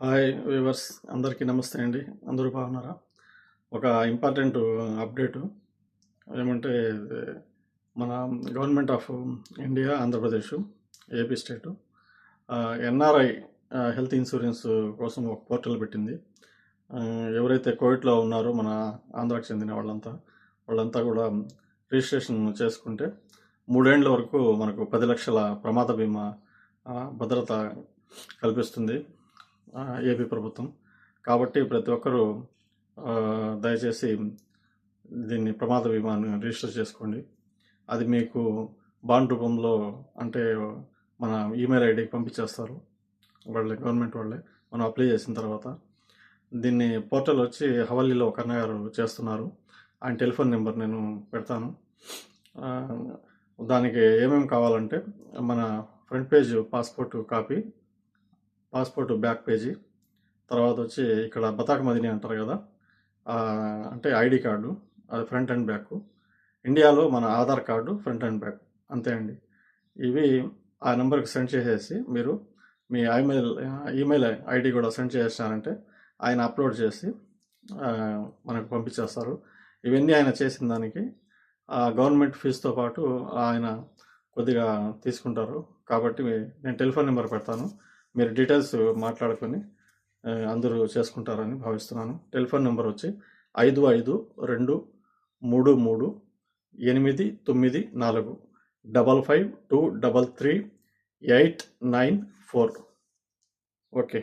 Hi viewers, అందరికీ నమస్తే అండి. అందరూ బాగున్నారా? ఒక ఇంపార్టెంట్ అప్డేటు ఏమంటే, మన government of India, Andhra Pradesh, AP state NRI health insurance కోసం ఒక పోర్టల్ పెట్టింది. ఎవరైతే కోవిడ్లో ఉన్నారో మన ఆంధ్రాకి చెందిన వాళ్ళంతా కూడా రిజిస్ట్రేషన్ చేసుకుంటే 3 ఏళ్ల వరకు మనకు 10 లక్షల ప్రమాద బీమా భద్రత కల్పిస్తుంది ఏపీ ప్రభుత్వం. కాబట్టి ప్రతి ఒక్కరూ దయచేసి దీన్ని ప్రమాద బీమాని రిజిస్టర్ చేసుకోండి. అది మీకు బాండ్ రూపంలో, అంటే మన ఈమెయిల్ ఐడికి పంపించేస్తారు గవర్నమెంట్ వాళ్ళే, మనం అప్లై చేసిన తర్వాత. దీన్ని పోర్టల్ వచ్చి హవల్లీలో ఒక అన్న గారు చేస్తున్నారు. ఆయన టెలిఫోన్ నెంబర్ నేను పెడతాను. దానికి ఏమేమి కావాలంటే, మన front page passport copy, passport back page, తర్వాత వచ్చి ఇక్కడ బతాక మదిని అంటారు కదా, అంటే ఐడి కార్డు, అది ఫ్రంట్ అండ్ బ్యాక్. ఇండియాలో మన Aadhaar card front and back, అంతే అండి. ఇవి ఆ నెంబర్కి సెండ్ చేసేసి మీరు మీ ఈమెయిల్ ఐడి కూడా సెండ్ చేసేసారంటే ఆయన అప్లోడ్ చేసి మనకు పంపించేస్తారు. ఇవన్నీ ఆయన చేసిన దానికి గవర్నమెంట్ ఫీజుతో పాటు ఆయన కొద్దిగా తీసుకుంటారు. కాబట్టి నేను టెలిఫోన్ నెంబర్ పెడతాను, మీరు డీటెయిల్స్ మాట్లాడుకొని అందరూ చేసుకుంటారని భావిస్తున్నాను. టెలిఫోన్ నెంబర్ వచ్చి 55233894 55233894. ఓకే.